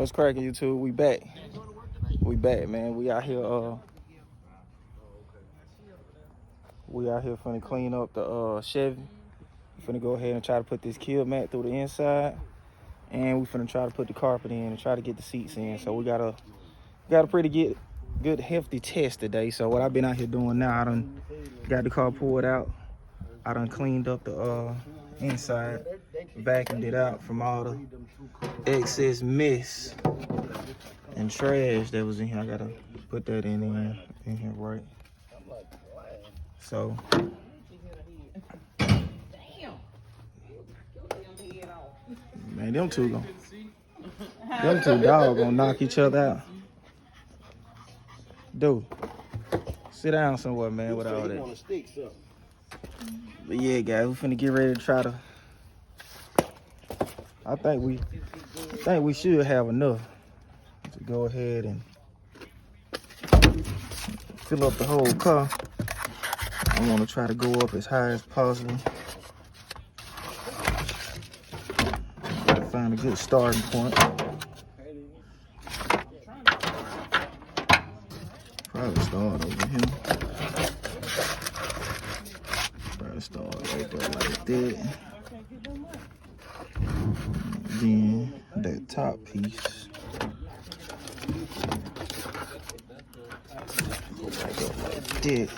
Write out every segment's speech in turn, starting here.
What's cracking, YouTube? We back. We back, man. We out here. We out here finna clean up the Chevy. We finna go ahead and try to put this kill mat through the inside, and we finna try to put the carpet in and try to get the seats in. So we got a pretty good hefty test today. So what I've been out here doing now, I done got the car pulled out. I done cleaned up the inside, vacuumed it out from all the excess mess and trash that was in here. I gotta put that in here right. So man, them two dogs gonna knock each other out. Dude, sit down somewhere, man, with all that. But yeah, guys, we finna get ready to try to. I think we should have enough to go ahead and fill up the whole car. I want to try to go up as high as possible. Gotta find a good starting point. Probably start over here. Probably start right there like that. Then that top piece. Go back up like that.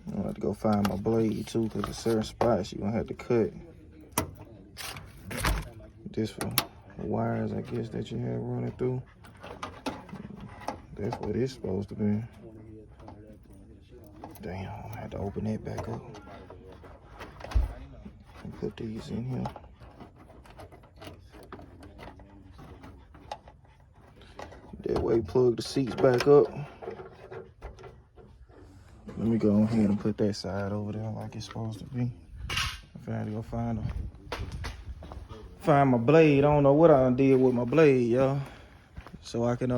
I'm gonna have to go find my blade too, because there's certain spots you're gonna have to cut. This for wires, I guess, that you have running through. That's what it's supposed to be. Damn, I'm gonna have to open that back up and put these in here. That way, plug the seats back up. Let me go ahead and put that side over there like it's supposed to be. I had to go find my blade. I don't know what I did with my blade, y'all. So I can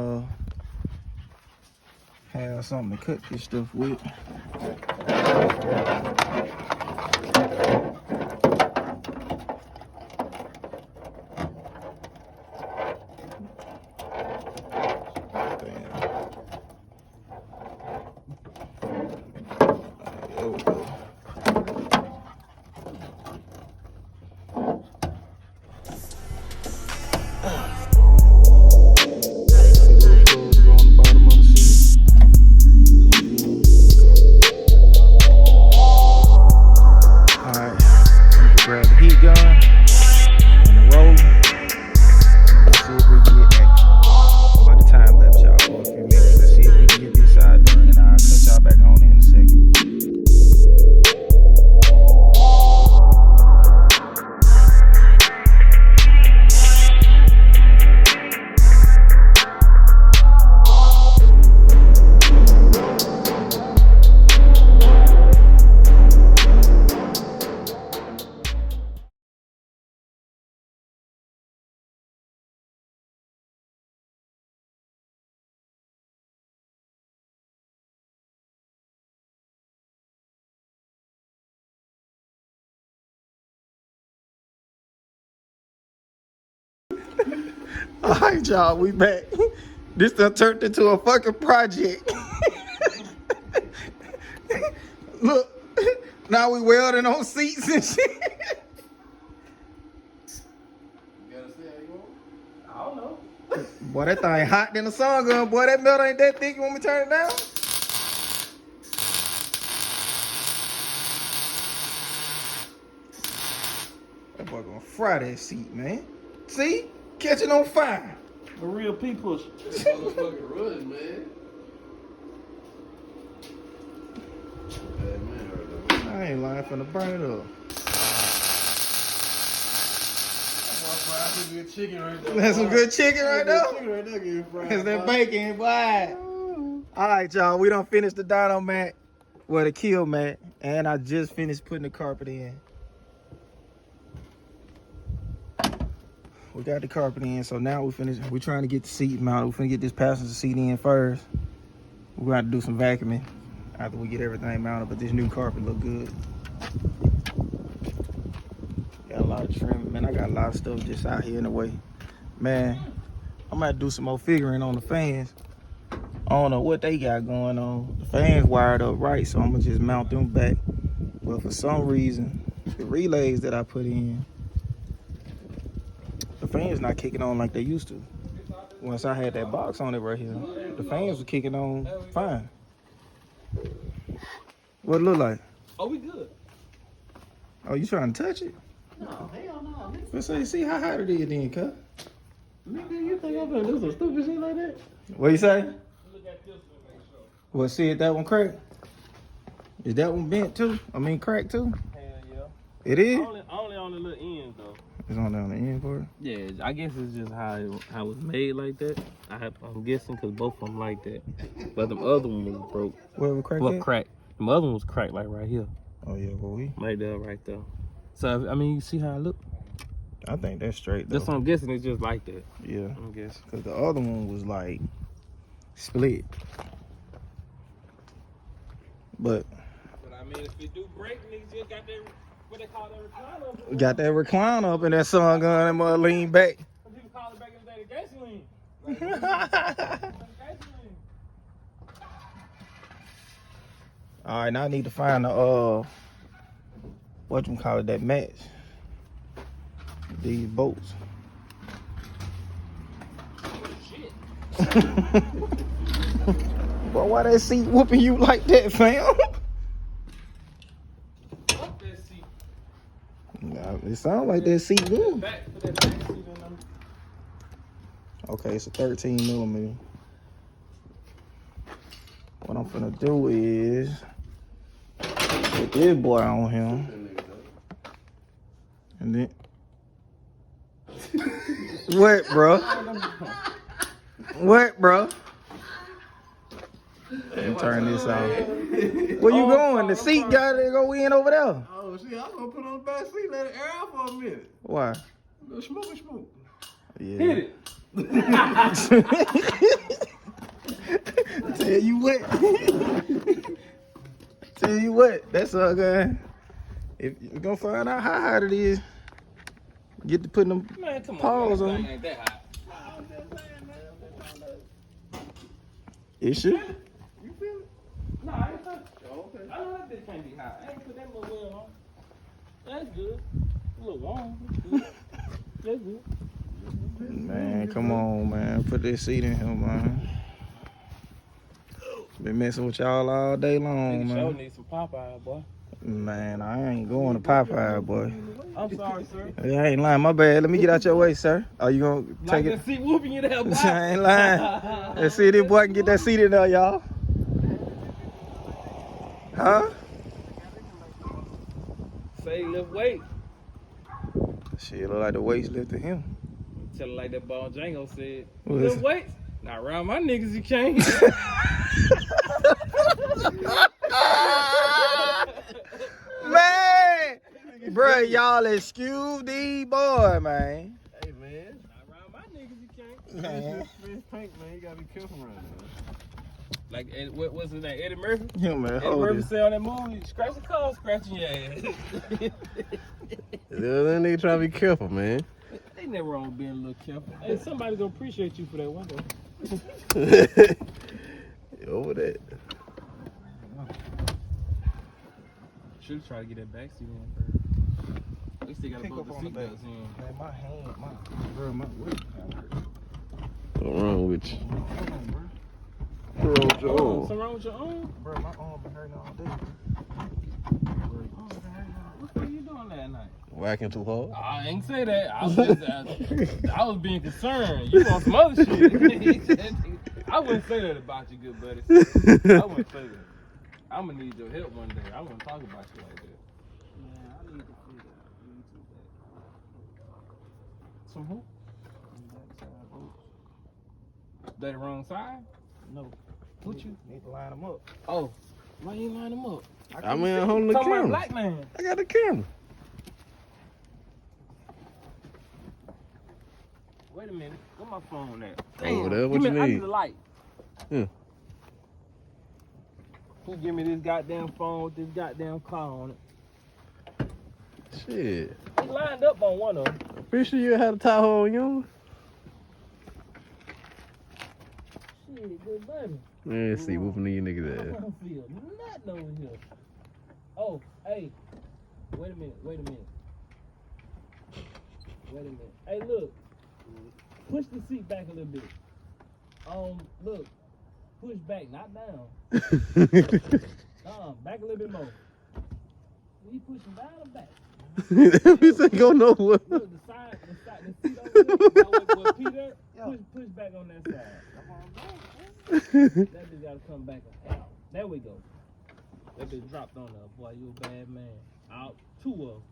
have something to cut this stuff with. Grab the heat gun and the roller. Let's see if we can get that. About the time lapse, y'all, for a few minutes. Let's see if we can get this side done, and I'll cut y'all back on in a second. All right, y'all, we back. This done turned into a fucking project. Look, now we welding on seats and shit. You gotta see how you want? I don't know. Boy, that thing hot than the sun gun. Boy, that metal ain't that thick. You want me to turn it down? That boy gonna fry that seat, man. See? Catching on fire. A real P-push. This motherfucker running, man. I ain't lying, finna burn it up. That's some good chicken right there. That's some good chicken right there? Chicken right there getting fried. Is that bacon, boy? All right, y'all, we done finished the dyno mat, well, the kill mat, and I just finished putting the carpet in. We got the carpet in, so now we're trying to get the seat mounted. We're finna get this passenger seat in first. We're gonna have to do some vacuuming after we get everything mounted, but this new carpet look good. Got a lot of trim, man. I got a lot of stuff just out here in the way. Man, I'm gonna do some more figuring on the fans. I don't know what they got going on. The fans wired up right, so I'm gonna just mount them back. But for some reason, the relays that I put in, the fans not kicking on like they used to. Once I had that box on it right here, the fans were kicking on fine. What it look like? Oh, we good. Oh, you trying to touch it? No, hell no. Let's see how hot it is then, cuz. Nigga, you think I'm gonna do some stupid shit like that? What you say? Look at this one, make sure. Well, see if that one cracked? Is that one bent too? I mean cracked too? Hell yeah. It is? Only on the little ends though. It's on down the end part? Yeah, I guess it's just how it was made like that. I'm guessing because both of them like that. But the other one was broke. Wherever cracked Well, at? cracked. The other one was cracked like right here. Oh yeah, well Right there, right there. So, I mean, you see how it look? I think that's straight though. That's what I'm guessing. It's just like that. Yeah, I'm guessing. because the other one was like split. But But I mean, if it do break, niggas just got that, what they call that recliner. got that recliner up in that sun gun and mother lean back. Some people call it back in the day the gasoline. All right, now I need to find the whatchamacallit, that match. These bolts. Bro, why that seat whooping you like that, fam? Fuck that seat. Nah, it sounds like that seat good. Put that back seat in them. Okay, it's a 13 millimeter. What I'm finna do is put this boy on him. And then what, bro? What, bro? Let me turn this off. Where you going? The seat got to go in over there. Oh shit, I'm gonna put on the back seat, let it air out for a minute. Why? Go smoke. Yeah. Hit it. Tell you what. Tell you what. That's all good. If you're gonna find out how hot it is, get to putting them Man, come on. paws Man, on. that thing ain't that hot. It should. You feel it? Nah, I ain't touched it. Oh, okay. I know that bitch can't be hot. I ain't put that little wheel on. That's good. A little warm. That's good. Man, come on, man. Put this seat in here, man. Been messing with y'all all day long, Nigga sure man. need some Popeye, boy. Man, I ain't going to Popeye, boy. I'm sorry, sir. I ain't lying. My bad. Let me get out your way, sir. Are you gonna Like take it? that seat whooping you there, boy. I ain't lying. Let's see if this boy can get that seat in there, y'all. Huh? Say lift weight. Shit, look like the weights lifted him. Tell her like that ball Django said. What is Lift it? weights. Not around my niggas, you can't. Man! Bruh, y'all excuse these boy, man. Hey man, Not around my niggas, you can't. Man. Fish tank, man, you gotta be careful around there. Like, what was his name? Eddie Murphy? Yeah, man, Eddie hold Murphy it. said on that movie, scratch the car, scratching your ass. That nigga try to be careful, man. They never wrong being a little careful. Hey, somebody gonna appreciate you for that one day. Over that. Should try to get that back seat in first. They still gotta Pick put up the on the back. seatbelts in. Man, my hand, bro, my weight. What's wrong with you? Oh, something wrong with your arm? Bro, my arm been hurting all day. What were you doing last night? Whacking too hard? I ain't say that. I was being concerned. You want some other shit. I wouldn't say that about you, good buddy. I wouldn't say that. I'm gonna need your help one day. I wouldn't talk about you like that. Man, I need to figure out. Some who? They the wrong side? No. What you? Need to line them up. Oh, why you line them up? I mean, I'm holding the Talking about camera. black man. I got the camera. Wait a minute. Where my phone at? Over there, what Give you me, I need? need a light. Yeah. Who give me this goddamn phone with this goddamn car on it? Shit. He lined up on one of them. Pretty sure you had a Tahoe on yours. Shit, good buddy. Man, see, whooping these niggas I ass. don't feel nothing over here. Oh, hey. Wait a minute. Hey, look. Push the seat back a little bit. Look. Push back, not down. Back a little bit more. You pushing down or back? This ain't go nowhere. Look, the seat over there. With Peter, push back on that side. That bitch gotta come back out. There we go. That bitch dropped on her. Boy, you a bad man. Out. Two of them.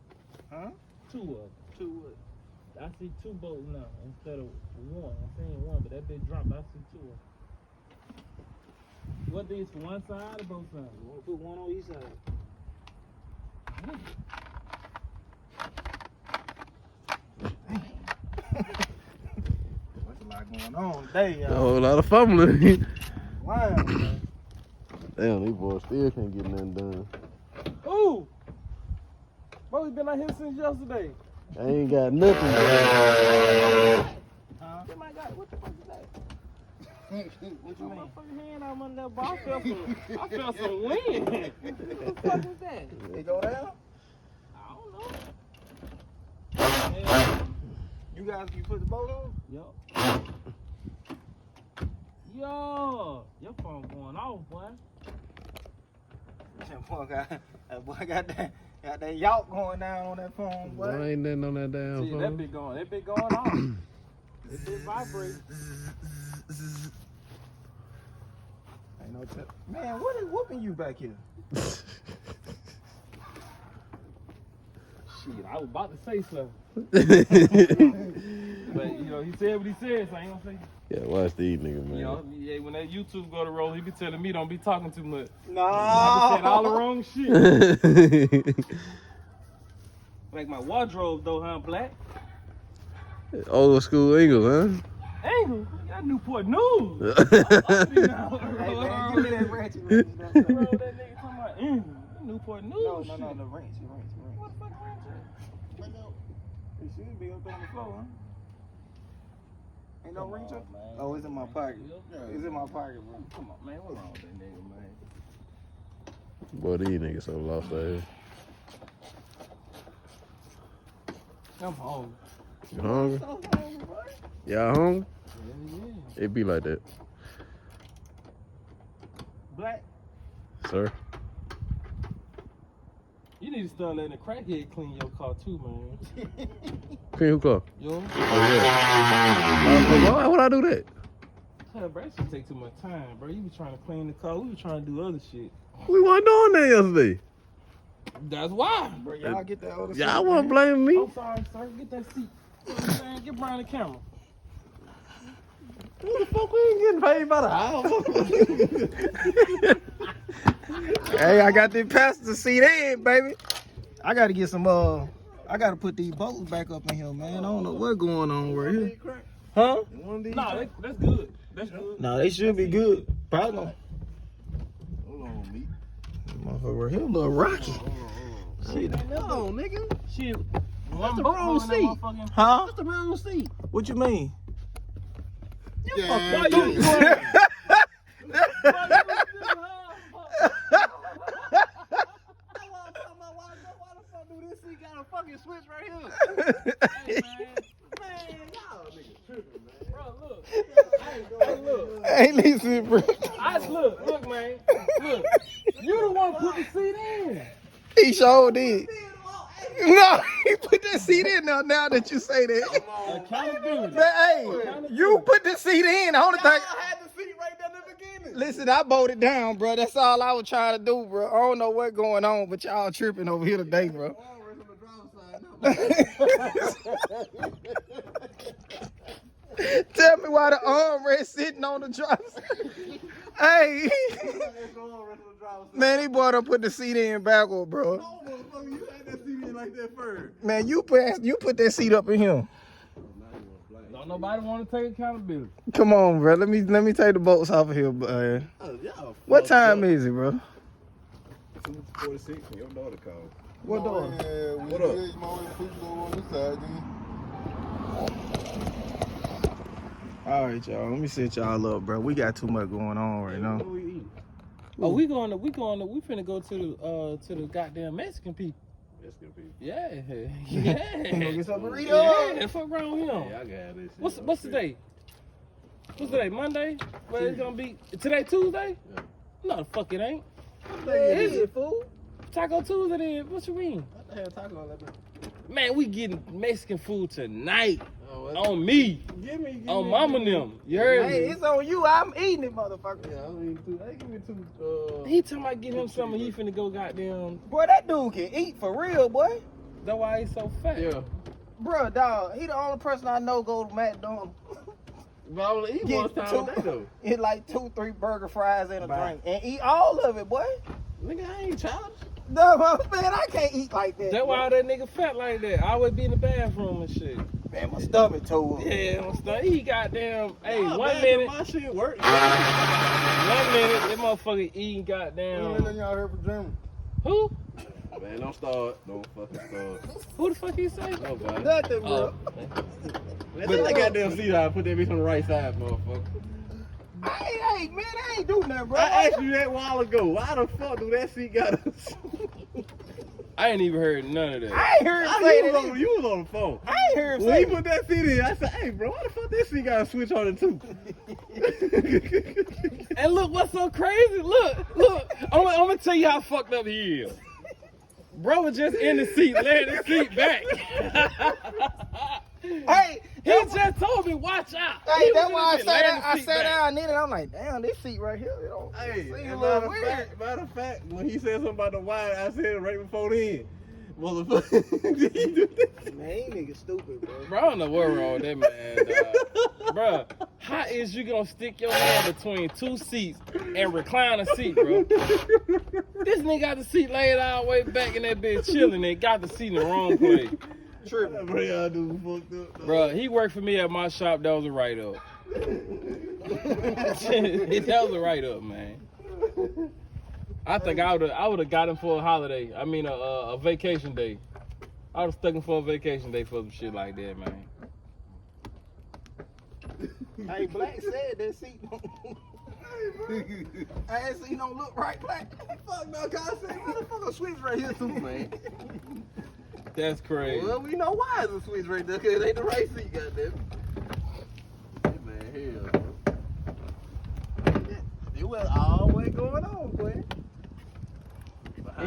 Huh? Two of them. Two what? I see two bolts now instead of one. I'm saying one, but that bitch dropped. I see two of them. What these for one side or both sides? We'll put one on each side. What's a lot going on today, A y'all? whole lot of fumbling. Wow, man. Damn, these boys still can't get nothing done. Ooh! Bro, we been out here since yesterday. I ain't got nothing. Huh? What the fuck is that? What you My mean? fucking hand out under that ball. I felt some wind. What the fuck was that? They go down? I don't know. Yeah. You put the boat on? Yo. Yo. Your phone going off, boy. That boy got that yacht going down on that phone, boy. Why ain't nothing on that damn See, phone? that bit going off. It bit vibrate. Ain't no tip. Man, what is whooping you back here? Shit, I was about to say something. But, he said what he said, so I ain't gonna say. Yeah, watch these niggas, man. Yeah, when that YouTube go to roll, he be telling me don't be talking too much. No. I be saying all the wrong shit. Like my wardrobe though, huh, Black? Old school Eagles, huh? Angle, that Newport News. Hey, man, give me that ratchet. Bro, that nigga talking about Angle. Newport News. No, shit. the wrench. What the fuck wrench at? It should be up there on the floor, huh? Ain't no Come wrench on, up? man. Oh, it's in my pocket. It's in my pocket, bro. Come on, man. What's wrong with that nigga, man? Boy, these niggas so lost out here. I'm hungry. You hungry? So hungry, boy. Y'all hungry? Yeah. It be like that, Black. sir. You need to start letting a crackhead clean your car too, man. Clean who car? Yo, Oh, yeah. Why would I do that? hell, bro, that shit take too much time, bro. You be trying to clean the car, we be trying to do other shit. We weren't doing that yesterday. That's why. Bro, y'all get that other Y'all shit, wasn't man. blaming me. I'm sorry, sir. Get that seat. You know what I'm saying? Get behind the camera. What the fuck, we ain't getting paid by the hour. Hey, I got the passenger seat in, baby. I gotta get some I gotta put these bolts back up in here, man. I don't know what's going on right here. Huh? Nah, that's good. That's good. No, they should be good. Probably. Hold on, me. Motherfucker right here a little rocky. Shit. Hold on, nigga. Shit. That's the wrong seat. Huh? That's the wrong seat. What you mean? Yeah, Hey, listen, bro. Look, man. Look. You the one put the seat in. He sure did. No, he put that seat in now that you say that. Accountability. But hey, you put the seat in. The only thing. had the seat right there in the beginning. Listen, I bolted down, bro. That's all I was trying to do, bro. I don't know what's going on, but y'all tripping over here today, bro. Tell me why the armrest sitting on the driver's side. Hey, man, these boy done put the seat in backward, bro. No, motherfucker, you had that seat in like that first. Man, you put that seat up in here. Don't nobody want to take accountability. Come on, bro. Let me take the bolts off of here, man. What time is it, bro? 2:46 when your daughter called. What door? What up? All right, y'all. Let me set y'all up, bro. We got too much going on right now. What we eating? Oh, we finna go to the goddamn Mexican people. Mexican people. Yeah. You gonna get some burritos? Yeah, fuck around with him. Yeah, I got this. What's today? What's today? Monday? Well, it's gonna be today Tuesday? Yeah. No, the fuck it ain't. Is it, fool? Taco Tuesday then. What you mean? What the hell taco like that? Man, we getting Mexican food tonight. Oh, what? On me. Give me. On mama and them. You heard Hey, me? it's on you. I'm eating it, motherfucker. Yeah, I mean, hey, give me two. He talking about get him something. He finna go goddamn. Boy, that dude can eat for real, boy. That's why he's so fat. Yeah. Bruh, dog, he the only person I know go to McDonald's. But I only eat Get one time a day though. Eat like 2-3 burger, fries, and a drink. And eat all of it, boy. Nigga, I ain't childish. No, man, I can't eat like that. That's why that nigga fat like that. I always be in the bathroom and shit. Man, my stomach told him. Yeah, my stomach. He goddamn. Hey, Nah, 1 man, minute. my shit work. 1 minute. That motherfucker eating goddamn. y'all heard from German. Who? Man, don't start. Don't fucking start. Who the fuck he say? Nobody. Nothing, bro. Man, take that goddamn seat out. Put that bitch on the right side, motherfucker. Hey, man, I ain't do nothing, bro. I asked you that a while ago. Why the fuck do that seat got a... I ain't even heard none of that. I ain't heard him say that. You was on the phone. I ain't heard him When say he that. put that seat in, I said, hey, bro, why the fuck that seat got a switch on it, too? And look, what's so crazy? Look. I'm gonna tell you how fucked up he is. Bro was just in the seat, laying the seat back. Hey, He just told me, watch out. Hey, He that's was why in the seat, laying the I seat sat back. down and I'm like, damn, this seat right here, it don't Hey, seem a and little weird. matter of fact, when he said something about the wire, I said it right before then. Motherfucker, did he do this? Man, he nigga stupid, bro. Bro, I don't know what's wrong with that man, dog. Bro, how is you gonna stick your hand between two seats and recline a seat, bro? This nigga got the seat laid all the way back in that bitch chilling and got the seat in the wrong place. Tripping. Bro, y'all do fucked up. Bro, he worked for me at my shop. That was a write-up. That was a write-up, man. I think I would have got him for a holiday. I mean, a vacation day. I would have stuck him for a vacation day for some shit like that, man. Hey, Black said that seat don't... That seat don't look right, Black. Fuck no, cause I said, motherfucker, switch right here too, man. That's crazy. Well, we know why it's a switch right there, cause it ain't the right seat, goddamn. Hey, man, hell. It was always going on, boy. He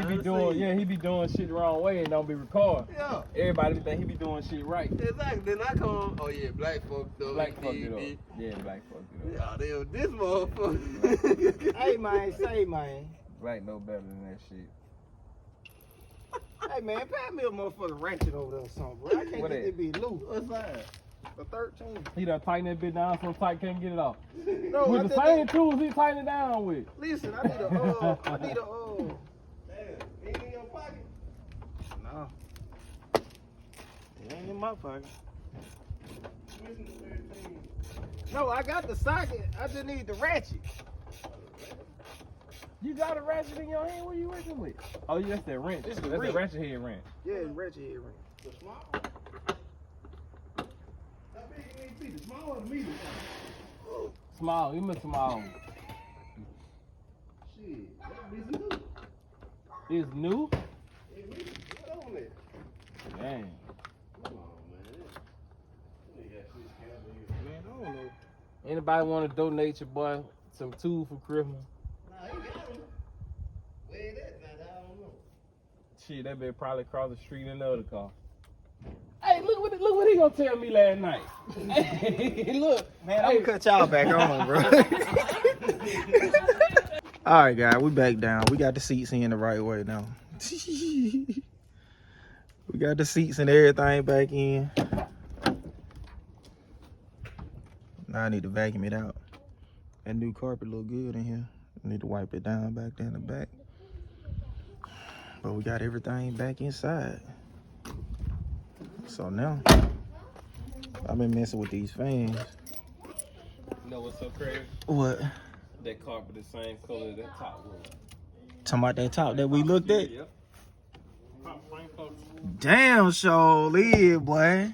be doing shit the wrong way and don't be recording. Yeah. Everybody think he be doing shit right. Exactly. Then I come, oh yeah, black fucked up. Black fucked it up. Yeah, black fucked it up. Yeah, they this motherfucker. Hey, man, say, man. Black no better than that shit. Hey, man, pass me a motherfucking ratchet over there or something, bro. I can't What get that? this bitch loose. What's that? The 13. He done tighten that bitch down so tight can't get it off. No, With I the think same tools he tighten it down with. Listen, I need a, Damn, ain't in your pocket. no. It ain't in my pocket. No, I got the socket. I just need the ratchet. You got a ratchet in your hand? What are you working with? Oh, yeah, that's that wrench. This is That's the wrench. ratchet head wrench. Yeah, it's ratchet head ring. The small? How big you need to be? The small or the medium? Small. Give me a small. Shit, that bitch new. It's new? Hey, what on that? Dang. Come on, man. They got shit scattered here. Man, I don't know. Anybody want to donate your boy some tools for Christmas? Nah, he got them. Where that? Nah, I don't know. Shit, that bitch probably cross the street in the other car. Hey, look what he gonna tell me last night. Hey, look. Man, I'm gonna cut y'all back on, bro. All right, guys, we back down. We got the seats in the right way now. We got the seats and everything back in. Now I need to vacuum it out. That new carpet look good in here. I need to wipe it down back there in the back. But we got everything back inside. So now, I've been messing with these fans. You know what's so crazy? What? That carpet the same color as that top room. Talking about that top that we looked at. Yep. Pop frame focus. Damn, show lid, boy.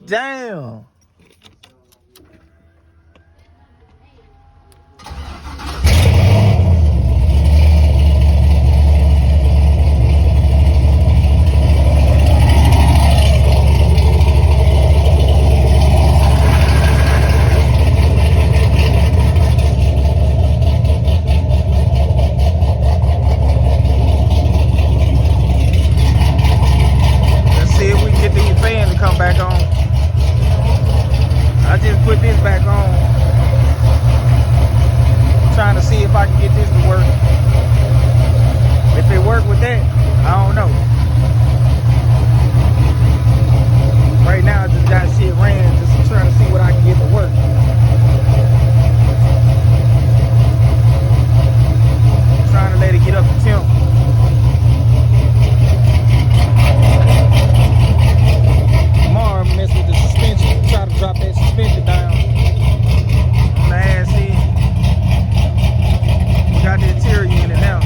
Damn. Let's see if we can get these fans to come back on. I just put this back on. Trying to see if I can get this to work. If it work with that, I don't know. Right now I just got shit ran, just trying to see what I can get to work. Trying to let it get up to temp. Tomorrow I'm mess with the suspension, try to drop that suspension down on the ass end. We got the interior in it now.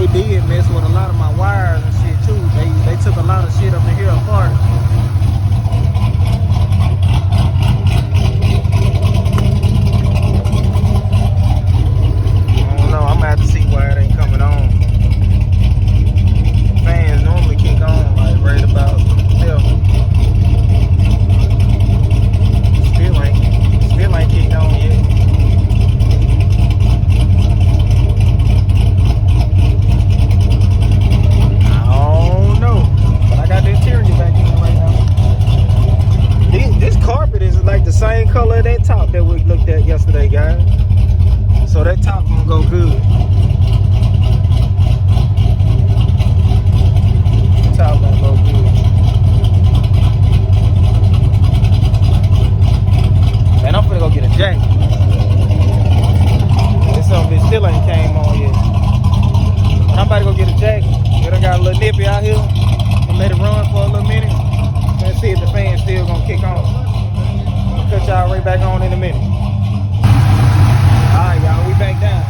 It did mess with a lot of my wires and shit too. They took a lot of shit up in here apart. I don't know, I'm gonna have to see why it ain't coming on. Fans normally kick on like right about 7. Still ain't kicked on yet. I don't know, but I got the interior back in right now. This carpet is like the same color of that top that we looked at yesterday, guys. So that top gonna go good. The top gonna go good. Man, I'm finna go get a jack. This bitch still ain't came on yet. But I'm about to go get a jack. We done got a little nippy out here. Gonna let it run for a little minute. Let's see if the fan's still gonna kick on. I'll cut y'all right back on in a minute. Alright, y'all, we back down.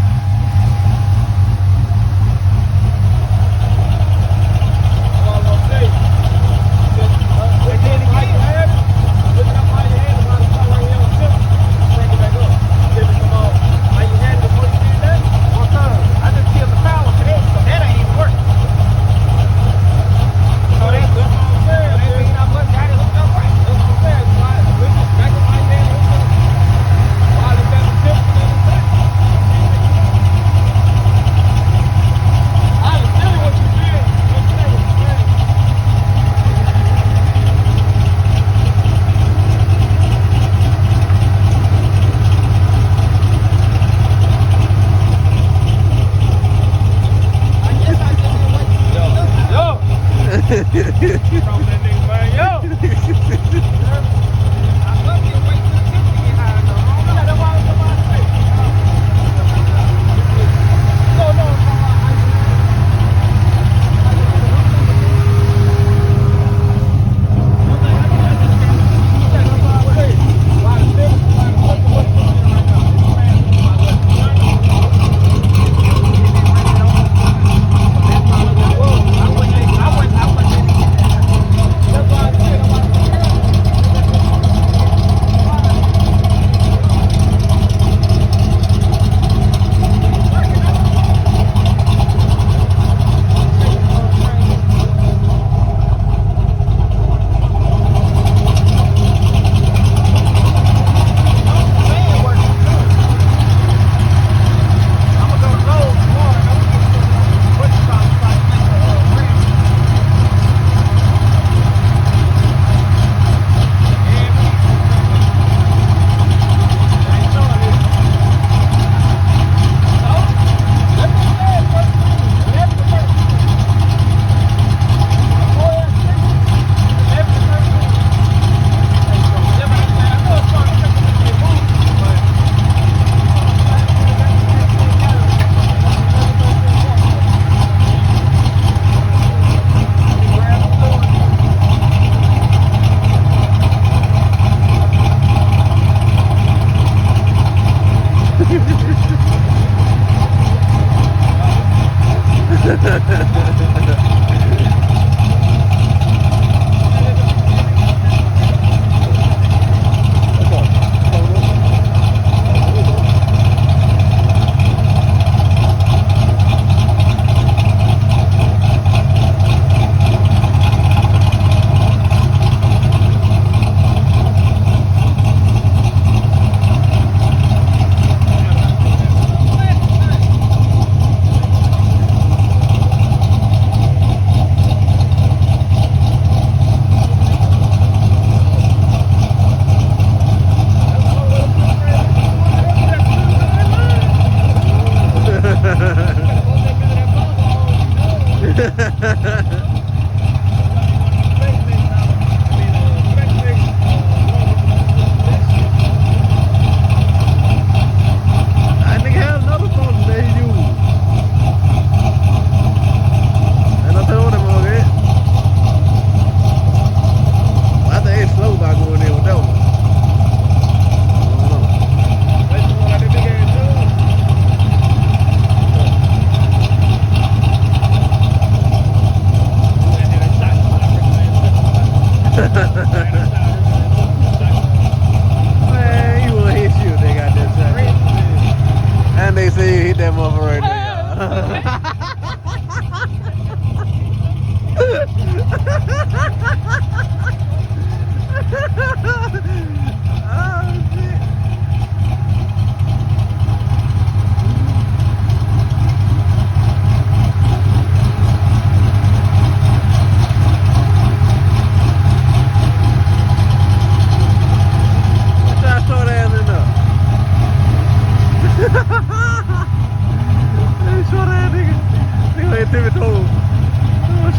pivot toe.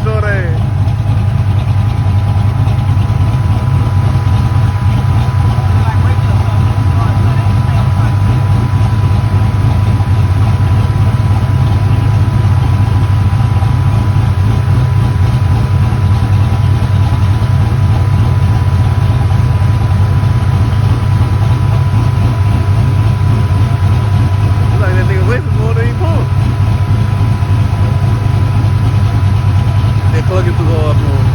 Short ass. Plug it through the hard mode.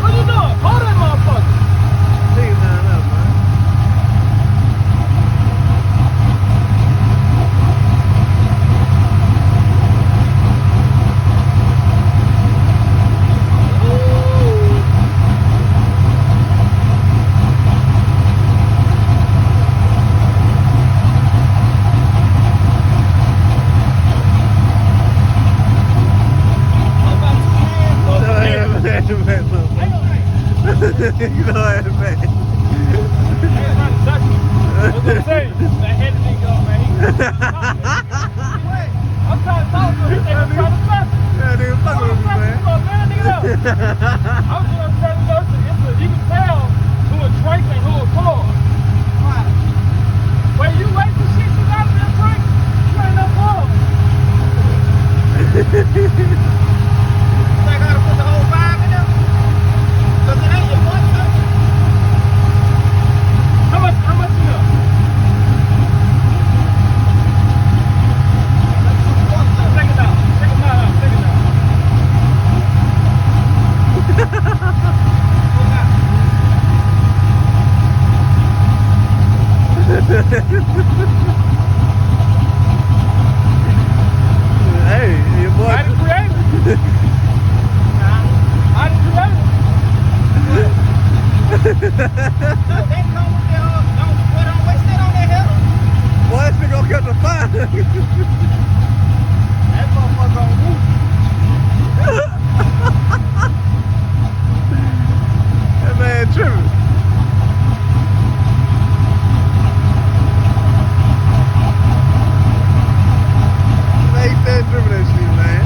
What you doing? Hold that motherfucker. Nigga, nah, man. You know I had a man. I'm trying to talk to him. They gonna try to touch him. Yeah, nigga, fuck with me, man. I'm gonna tell you, you can tell who a Drake and who a Ford. When you wait for shit, you gotta be a Drake. You ain't no Ford. I gotta put the whole 5 in there? Cause it ain't your one something. How much you know? Take it out. Take it out. Take it out. Hey, your boy. I didn't create it. I didn't create it. They come with their don't waste that on their head. Boy, this nigga gonna catch a fire. That motherfucker gonna move. That man tripping. Man, he said tripping that shit, man.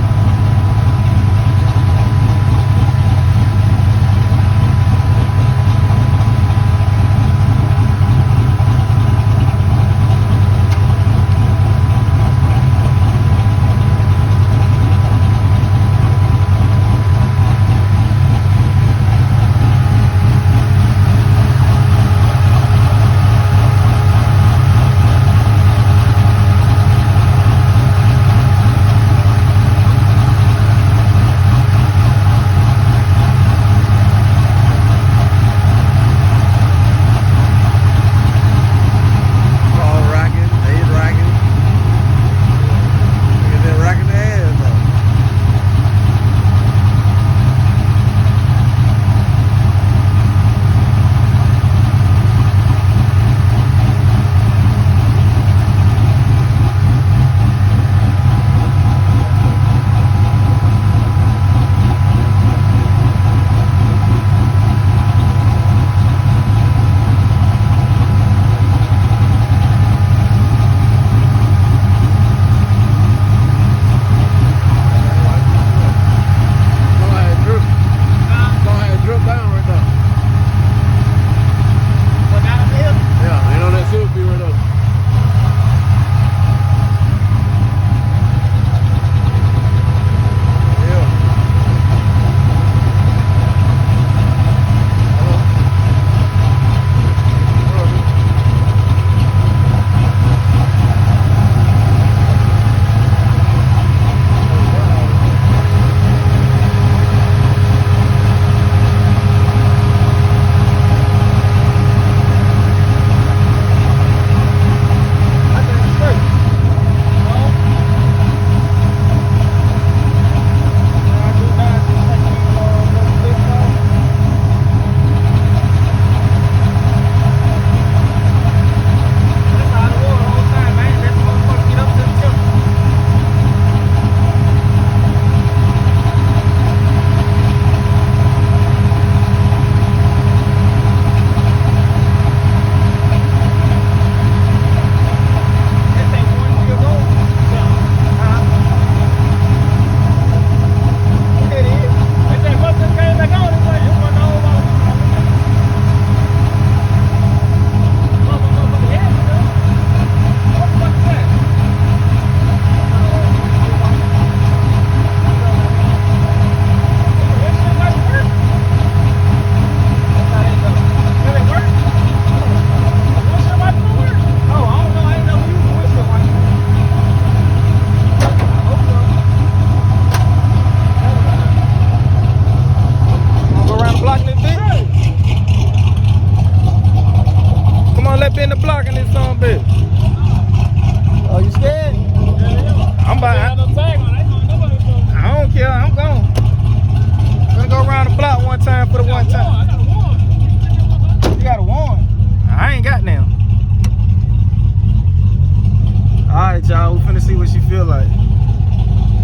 feel like.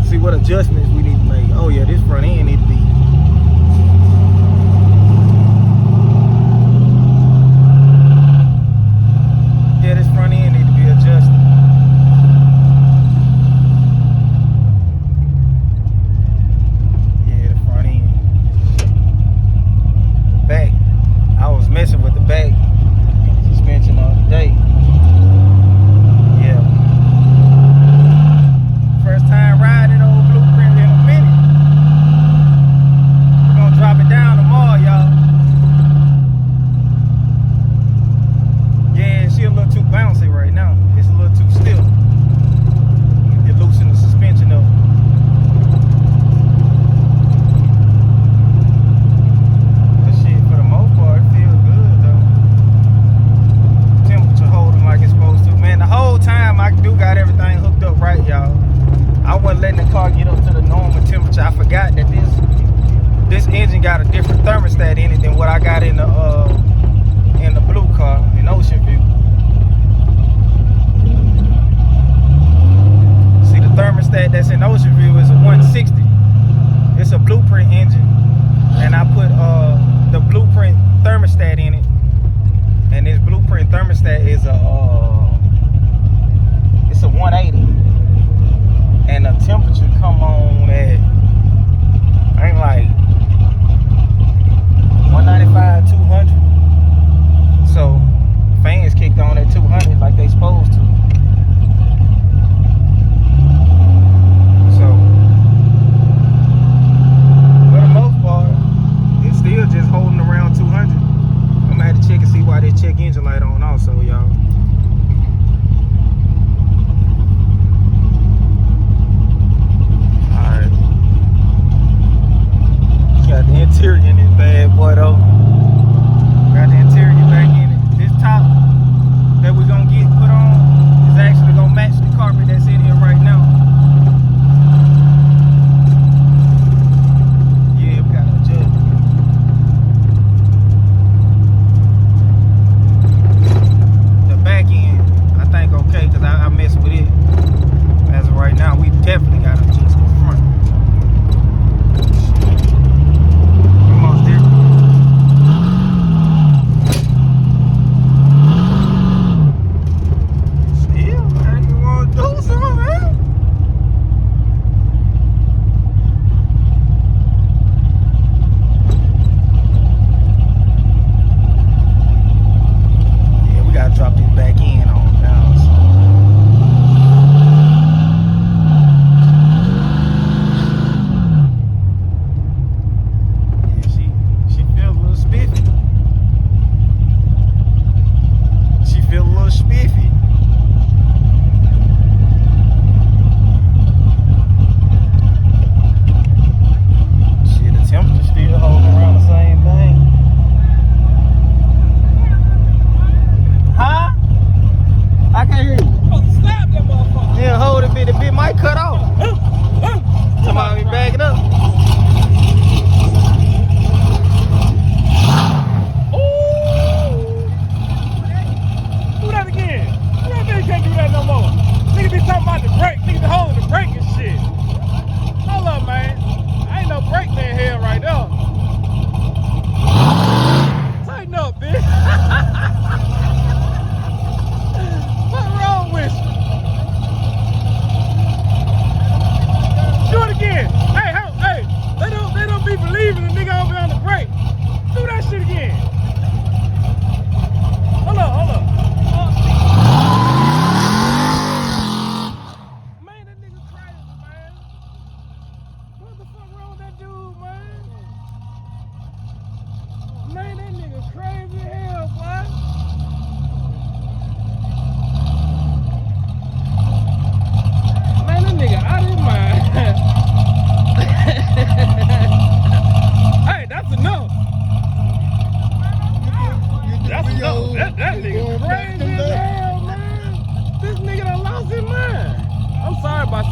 See what adjustments we need to make. Oh yeah, this front end need to be. Yeah, this front end need to be adjusted. Yeah, the front end. Back. I was messing with the back suspension the other day. Yeah. First time riding old Blueprint in a minute. We're gonna drop it down tomorrow, y'all. Yeah, she a little too bouncy right now. It's a little too stiff. You loosen the suspension up. But shit, for the most part, it feels good though. Temperature holding like it's supposed to. Man, the whole time I do got everything hooked up right, y'all. I wasn't letting the car get up to the normal temperature. I forgot that this engine got a different thermostat in it than what I got in the blue car in Ocean View. See, the thermostat that's in Ocean View is a 160. It's a Blueprint engine, and I put the Blueprint thermostat in it. And this Blueprint thermostat is it's a 180. And the temperature come on at, ain't like 195, 200. So fans kicked on at 200 like they supposed to. So for the most part, it's still just holding around 200. I'm gonna have to check and see why they check engine light on also, y'all. Got the interior in this bad boy though. Got the interior back in it. This top that we're gonna get put on is actually gonna match the carpet that's in here right now. Yeah, we gotta adjust. The back end, I think okay, because I messed with it. As of right now, we definitely gotta adjust the front.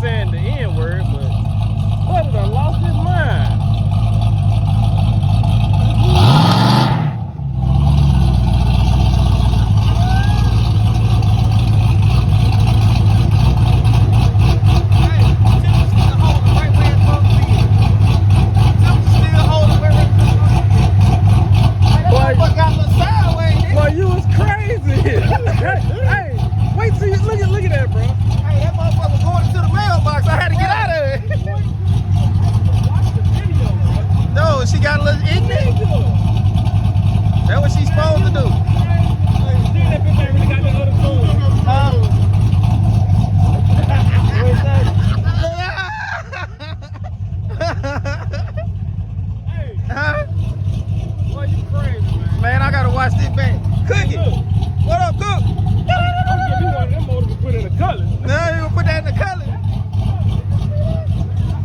saying the N word, but brother done lost his mind. look at that, bro. Hey, that motherfucker was going into the mailbox. I had to get out of it. Watch the video, bro. No, she got a little ignorant. That's what she's supposed to do. See that bitch ain't really got the other tool. Huh? Boy, you crazy, man. Man, I gotta watch this back. Cookie. What up, Cook? I'm gonna give you one of them motors to put in the colors. No, you gonna put that in the color.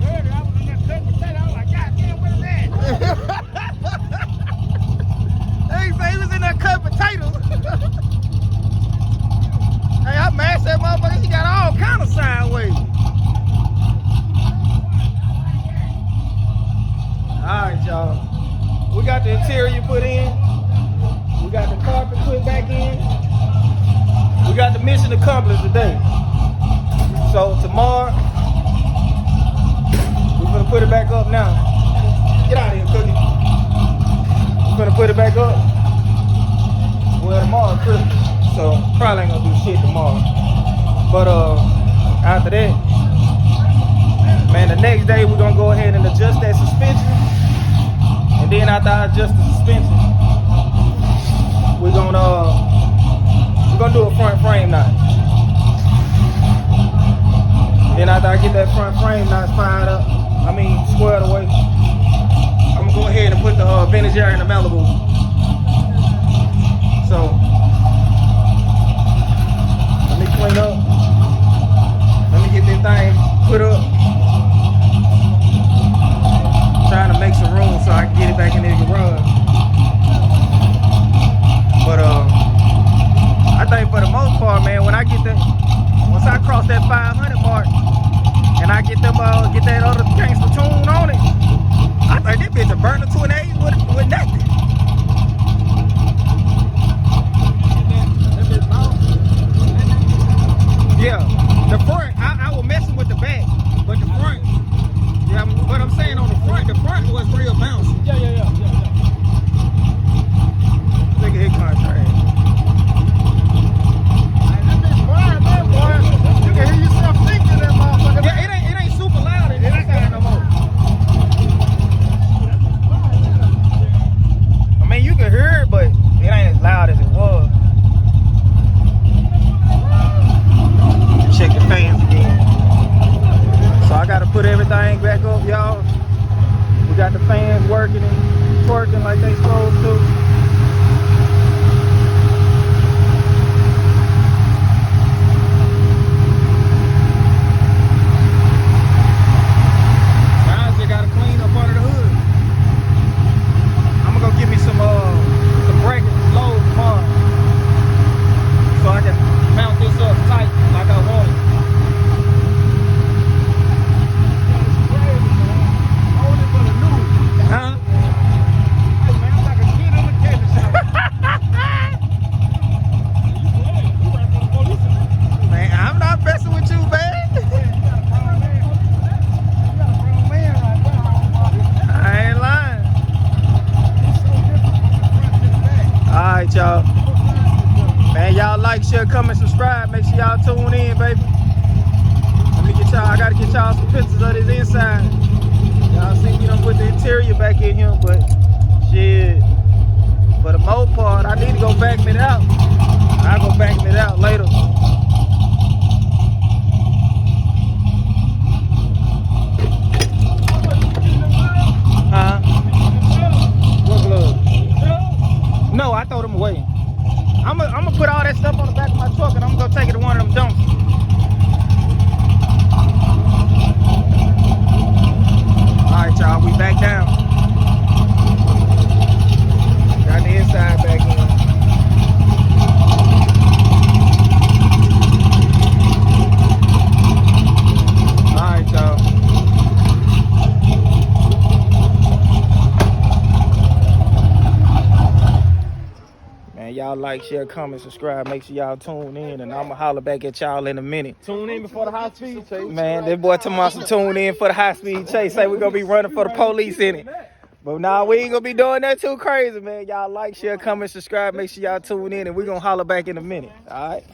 Earlier, I was in that cut potato. I was like, God damn, what is that? Hey, say he was in there cutting potatoes. Hey, I mashed that motherfucker. She got all kind of sideways. Alright, y'all. We got the interior put in. We got the carpet put back in. We got the mission accomplished today. So tomorrow, we're gonna put it back up now. Get out of here, Cookie. We're gonna put it back up. Well, tomorrow Christmas, so probably ain't gonna do shit tomorrow. But after that, man, the next day we're gonna go ahead and adjust that suspension. And then after I adjust the suspension, we're gonna do a front frame knot. Then after I get that front frame knot squared away, I'm gonna go ahead and put the vintage air in the Malibu. So let me clean up. Let me get this thing put up. Trying to make some room so I can get it back in the garage. But I think for the most part, man, when I get that, once I cross that 500 mark, and I get them get that other gangster tune on it, I think that bitch a burner 28 with nothing. Yeah, the front, I was messing with the back, but the front, yeah, but I'm saying on the front was real bouncy. Yeah. Look at his contract. That bitch flying, man, boy. You can hear yourself thinking that motherfucker. Yeah, it ain't super loud in this side no more. I mean, you can hear it, but it ain't as loud as it was. Check the fans again. So I gotta put everything back up, y'all. We got the fans working and twerking like they supposed to. Gotta clean up under the hood. I'm gonna go get me some brackets low tomorrow, so I can mount this up tight like I want it. Huh? Hey, man, I'm like a kid in the candy shop. Man, I'm not messing with you, man. I ain't lying. Alright, y'all. Man, y'all like, share, comment, subscribe. Make sure y'all tune in, baby. Let me get y'all, I gotta get y'all some pictures of this inside. Y'all see me done put the interior back in here, but shit. For the most part, I need to go vacuum it out. I'll go vacuum it out later. Huh? What glove? No, I throw them away. I'm gonna put all that stuff on the back of my truck and I'm gonna go take it to one of them dumps. Alright, y'all, we back down. Got the inside back in. Alright, y'all. Man, y'all like, share, comment, subscribe. Make sure y'all tune in, and I'ma holler back at y'all in a minute. Tune in before the high speed chase. Man, that boy talking about some tune in for the high speed chase. Say we gonna be running for the police in it. But nah, we ain't gonna be doing that too crazy, man. Y'all like, share, comment, subscribe. Make sure y'all tune in, and we gonna holler back in a minute. All right.